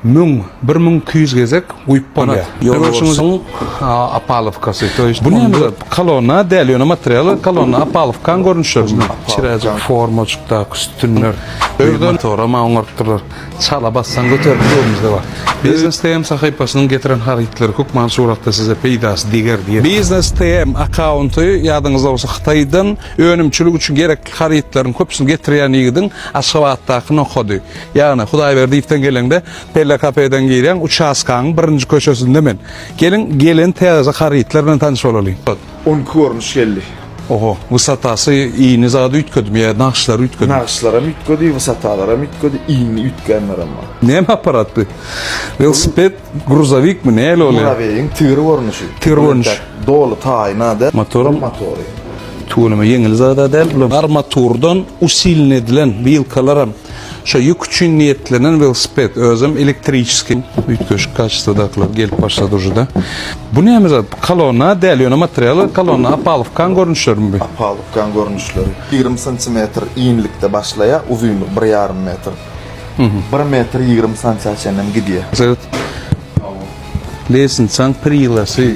1200 gezek uyup bolýar. Ýolbaşyňyň apalovkasy. Bu näme? Kolonna däliýän materialy, kolonna apalovkan görnüşler. Çirejik formacykda üstünler. Öýden sonra maňartdylar. Çala bassan göterýärmiz de bar. Business TM sahypasynyň getiren haritleri hukman suratda size peýdasy diger diýer. Business TM accounty ýadyňyzda bolsa Hytaýdan önümçilik üçin gerekli haritlerin köpsini getirýän ýigidin aşgabatdaky nohody. Ýagny Hudaý berdiýipden gelende PLKP'den giren uçaskanyň birinji köşesinde men. Gelin täze haritler bilen tanış bolalım. 10 görnüş geldi. Oho, wysatası iýni zady ütködüm ýa nakşlar ütködüm. Nakşlara ütködi, wysatalara ütködi, iýni ütgenler amma. Näme aparat bu? Velosiped, gruzovik mi näle bolýar? Graveň tyr görnüşi. Tyr görnüş. Dolu taýnada motorum. Motory. Tuğulama yeňil zada däl. Armaturdan usilinedilen wheelkalaram. Şo yük üçin niyetlenen velosiped özüm elektriçiski ütköşük kaçtydaklar gelip başlady ujda. Bu näme zat? Kolonna däliýän materialy, kolonna apalovkan görnüşlermi? Apalovkan görnüşleri. 20 cm iýinlikde başlaýa, uzunlyk 1,5 metr. 1 metr 20 cm gidýär. Evet. Lesin sank prilasy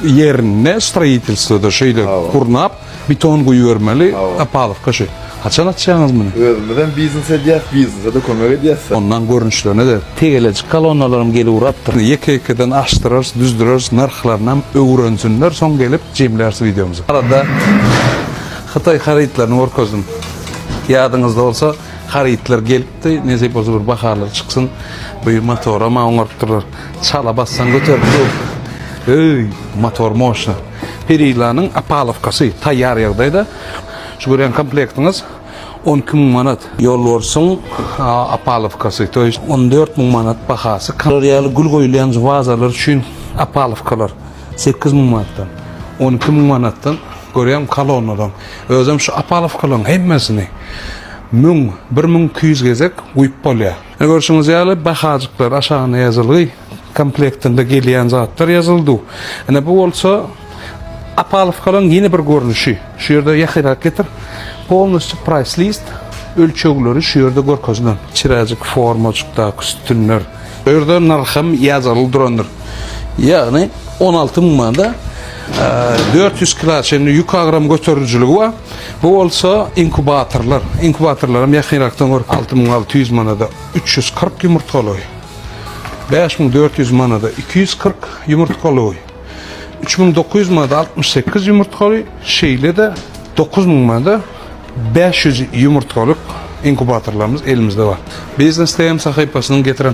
yerine stроительствоda şeýle kurnap beton goýýarmaly apalovka şeý. Haçan atýaňyz muny? Özümden biznese diýär, biznese de kömek edýär. Ondan görnüşlerine de tegelecik kolonnalarym gelip urapdyr. Ýeke-ýekeden açdyrar, düzdürer, narhlaryny öwrensinler, soň gelip jemlersi videomuzy. Arada Hytaý haritlaryny orkozum. Ýadyňyzda bolsa haritler gelipdi, näze bolsa bir baharlar çyksyn, bu motora maňartdyrar. Çala bassan göterýär. Ey, motor moşna. Perilanyň apalovkasy taýýar ýagdaýda şu gören komplektiňiz 12.000 manat. Ýolborsyň apalovkasy, to есть 14.000 manat bahasy. Kaloriýaly gül goýulýan vazalar üçin apalovkalar 8.000 manatdan, 12.000 manatdan görýän kolonnadan. Özüm şu apalovkalaryň hemmesini 1200 gezek uyup bolýar. Görşüňiz ýaly bahajyklar aşagyna ýazyly, komplektinde gelýän zatlar ýazyldy. Ana bu bolsa apalovkalaryň ýene bir görnüşi. Şu ýerde ýahyrak getir. Polnosy price list, ölçegleri şu ýerde görkezlen. Çirejik formacykda üstünler. Ýerde narham ýazyly durandyr. Ýagny 16.000 manada 400 kilogram yük agram götürücülügi var. Bu bolsa inkubatorlar. Inkubatorlarym ýakynrakdan 6600 manada 340 ýumurtgaly. 5400 manada 240 ýumurtgaly. 3900 manada 68 ýumurtgaly. Şeýle de 9000 manada 500 ýumurtgalyk inkubatorlarymyz elimizde var. Business TM sahypasynyň getiren